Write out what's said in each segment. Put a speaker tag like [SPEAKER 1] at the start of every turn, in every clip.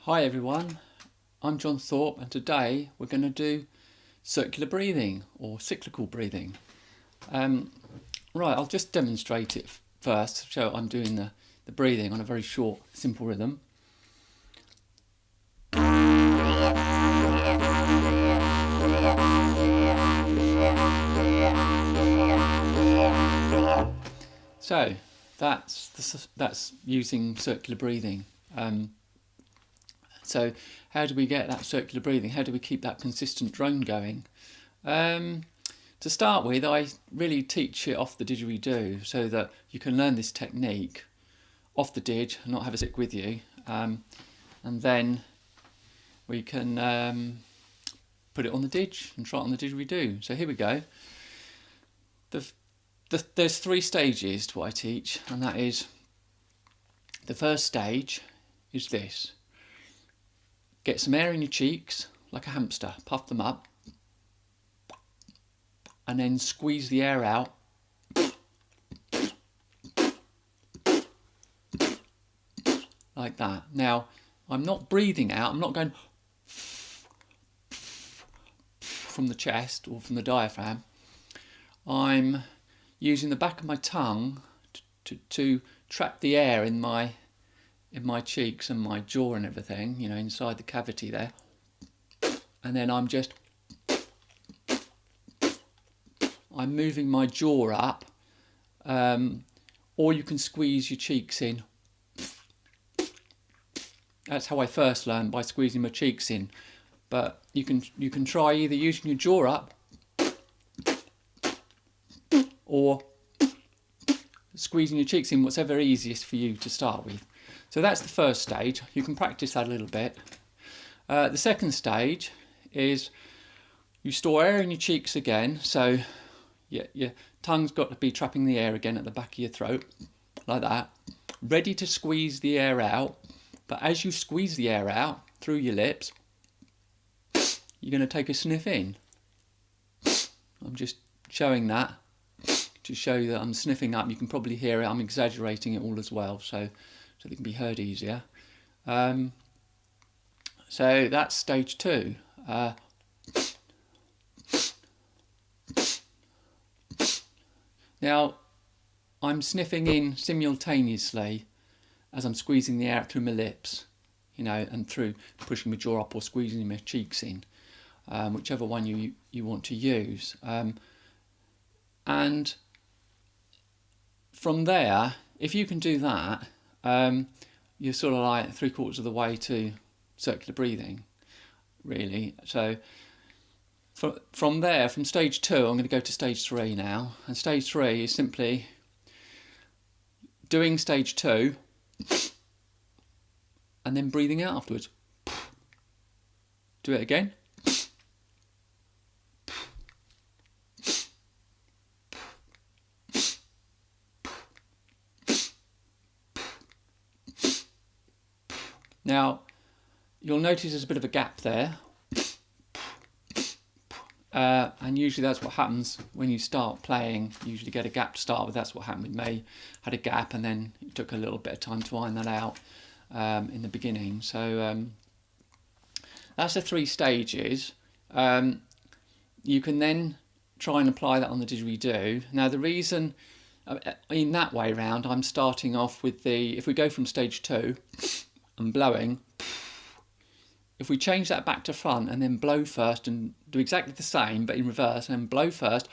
[SPEAKER 1] Hi everyone, I'm John Thorpe and today we're going to do circular breathing or cyclical breathing. Right, I'll just demonstrate it first, so I'm doing the breathing on a very short, simple rhythm. So that's using circular breathing. So how do we get that circular breathing? How do we keep that consistent drone going? To start with, I really teach it off the didgeridoo so that you can learn this technique off the didge and not have a stick with you. And then we can put it on the didge and try it on the didgeridoo. So here we go. There's three stages to what I teach, and that is, the first stage is this. Get some air in your cheeks like a hamster, puff them up, and then squeeze the air out like that. Now, I'm not breathing out, I'm not going from the chest or from the diaphragm. I'm using the back of my tongue to trap the air in my cheeks and my jaw and everything, you know, inside the cavity there. And then I'm moving my jaw up, or you can squeeze your cheeks in. That's how I first learned, by squeezing my cheeks in. But you can try either using your jaw up or squeezing your cheeks in, whatever easiest for you to start with. So that's the first stage. You can practice that a little bit. The second stage is you store air in your cheeks again. So your tongue's got to be trapping the air again at the back of your throat, like that. Ready to squeeze the air out. But as you squeeze the air out through your lips, you're going to take a sniff in. I'm just showing that to show you that I'm sniffing up. You can probably hear it. I'm exaggerating it all as well, so they can be heard easier. So that's stage two. Now, I'm sniffing in simultaneously as I'm squeezing the air through my lips, you know, and through pushing my jaw up or squeezing my cheeks in, whichever one you want to use. And from there, if you can do that, you're sort of like 3/4 of the way to circular breathing, really. So from there, from stage two, I'm going to go to stage three now. And stage three is simply doing stage two and then breathing out afterwards. Do it again. Now, you'll notice there's a bit of a gap there, and usually that's what happens when you start playing. You usually get a gap to start with. That's what happened with me. Had a gap, and then it took a little bit of time to iron that out in the beginning. So that's the three stages. You can then try and apply that on the didgeridoo. Now, the reason in that way round, I'm starting off with if we go from stage two and blowing, if we change that back to front and then blow first and do exactly the same but in reverse, and then blow first,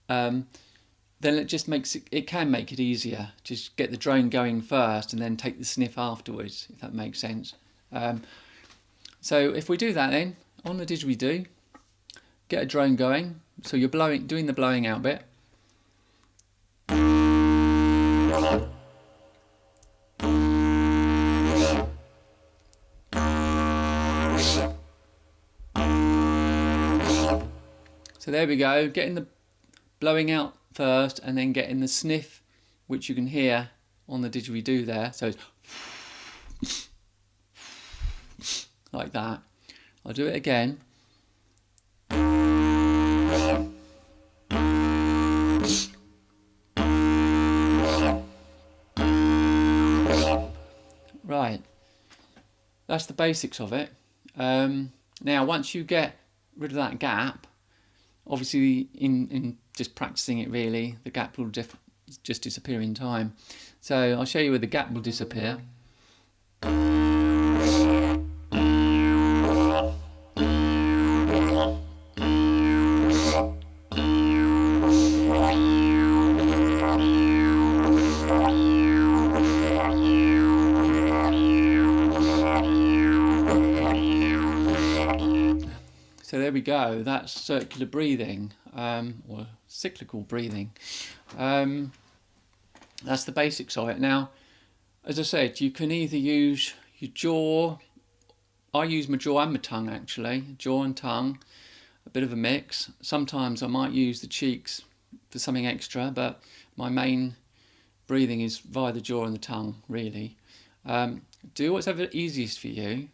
[SPEAKER 1] then it just makes it can make it easier. Just get the drone going first and then take the sniff afterwards, if that makes sense. So if we do that then on the didgeridoo, get a drone going. So you're doing the blowing out bit. So there we go, getting the blowing out first and then getting the sniff, which you can hear on the didgeridoo there. So it's like that. I'll do it again. Right, that's the basics of it. Now, once you get rid of that gap, obviously in just practicing it really, the gap will just disappear in time. So I'll show you where the gap will disappear. So there we go, that's circular breathing, or cyclical breathing. That's the basics of it. Now, as I said, you can either use your jaw. I use my jaw and my tongue actually, jaw and tongue, a bit of a mix. Sometimes I might use the cheeks for something extra, but my main breathing is via the jaw and the tongue really. Do whatever easiest for you.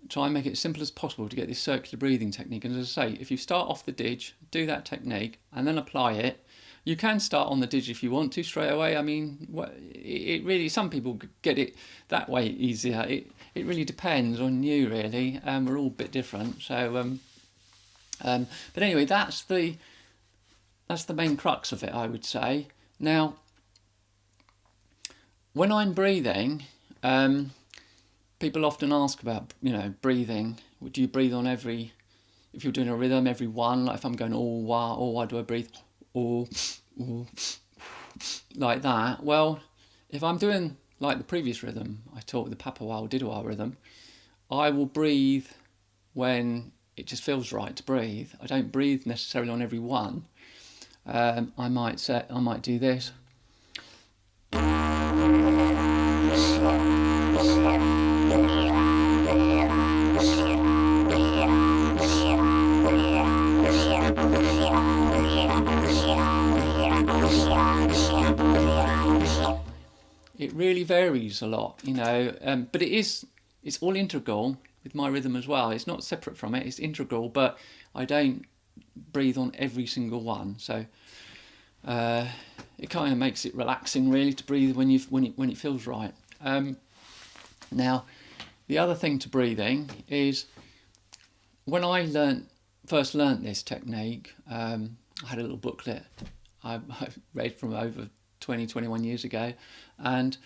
[SPEAKER 1] Try and make it as simple as possible to get this circular breathing technique. And as I say, if you start off the didge, do that technique and then apply it. You can start on the didge if you want to straight away. I mean, it really, some people get it that way easier. It really depends on you really. We're all a bit different. So, but anyway, that's the main crux of it, I would say. Now, when I'm breathing, people often ask about, breathing. Do you breathe on every, if you're doing a rhythm, every one? Like if I'm going why do I breathe like that? Well, if I'm doing like the previous rhythm I taught, the Papa-wah Diddle-wah rhythm, I will breathe when it just feels right to breathe. I don't breathe necessarily on every one. I might do this. It really varies a lot, but it's all integral with my rhythm as well. It's not separate from it, it's integral, but I don't breathe on every single one. So it kind of makes it relaxing really to breathe when it feels right. Now, the other thing to breathing is when I first learnt this technique, I had a little booklet I read from over 21 years ago, and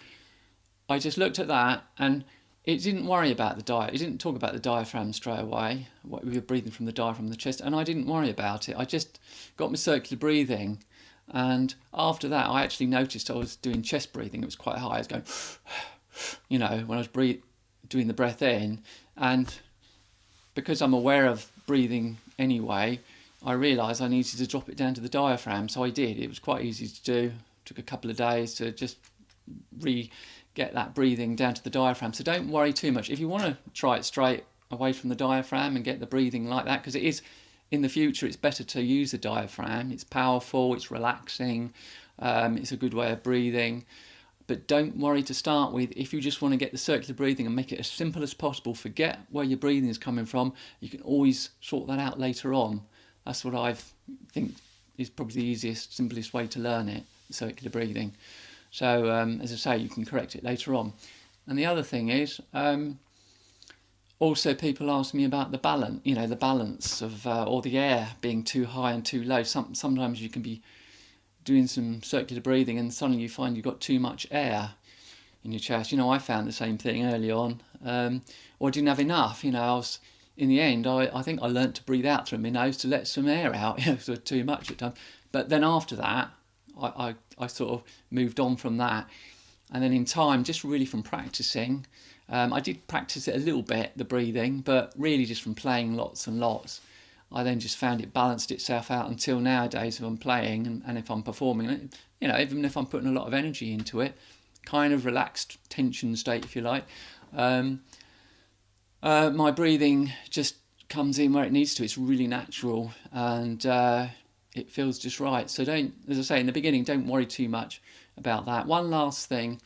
[SPEAKER 1] I just looked at that, and it didn't worry about it didn't talk about the diaphragm straight away, what we were breathing from the diaphragm of the chest, and I didn't worry about it. I just got my circular breathing, and after that I actually noticed I was doing chest breathing. It was quite high. I was going when I was doing the breath in, and because I'm aware of breathing anyway, I realised I needed to drop it down to the diaphragm, so I did. It was quite easy to do. Took a couple of days to just get that breathing down to the diaphragm. So don't worry too much. If you want to try it straight away from the diaphragm and get the breathing like that, because it is, in the future, it's better to use the diaphragm. It's powerful, it's relaxing, it's a good way of breathing. But don't worry to start with. If you just want to get the circular breathing and make it as simple as possible, forget where your breathing is coming from. You can always sort that out later on. That's what I think is probably the easiest, simplest way to learn it, circular breathing. So as I say, you can correct it later on. And the other thing is, also people ask me about the balance, the balance of or the air being too high and too low. Sometimes you can be doing some circular breathing and suddenly you find you've got too much air in your chest. I found the same thing early on, or I didn't have enough. In the end, I think I learnt to breathe out through my nose to let some air out, so too much at times. But then after that, I sort of moved on from that. And then in time, just really from practising, I did practice it a little bit, the breathing, but really just from playing lots and lots, I then just found it balanced itself out until nowadays if I'm playing and if I'm performing, even if I'm putting a lot of energy into it, kind of relaxed tension state, if you like, my breathing just comes in where it needs to. It's really natural and it feels just right. So don't, as I say in the beginning, don't worry too much about that. One last thing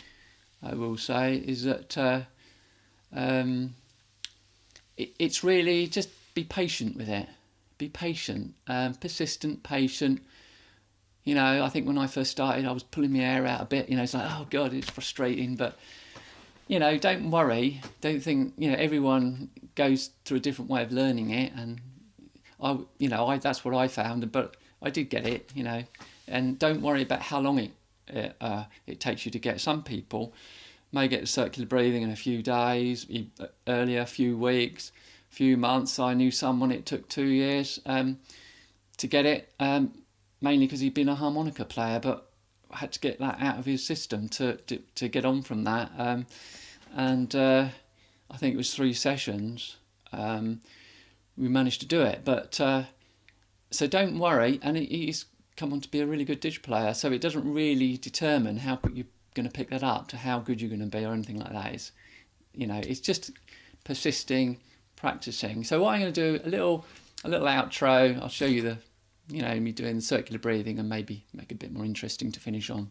[SPEAKER 1] I will say is that it's really just be patient with it. Be patient, persistent, patient. I think when I first started, I was pulling my hair out a bit. It's like, oh God, it's frustrating. But you know, don't worry. Don't think, you know, everyone goes through a different way of learning it, and that's what I found. But I did get it, you know, and don't worry about how long it takes you to get. Some people may get circular breathing in a few days, earlier, a few weeks, a few months. I knew someone it took 2 years to get it, mainly because he'd been a harmonica player, but had to get that out of his system to get on from that. And I think it was 3 sessions. We managed to do it, but so don't worry. And he's come on to be a really good didge player, so it doesn't really determine how quick you're going to pick that up to how good you're going to be or anything like that. It's, you know, it's just persisting, practicing. So what I'm going to do, a little outro. I'll show you the, you know, me doing the circular breathing and maybe make it a bit more interesting to finish on.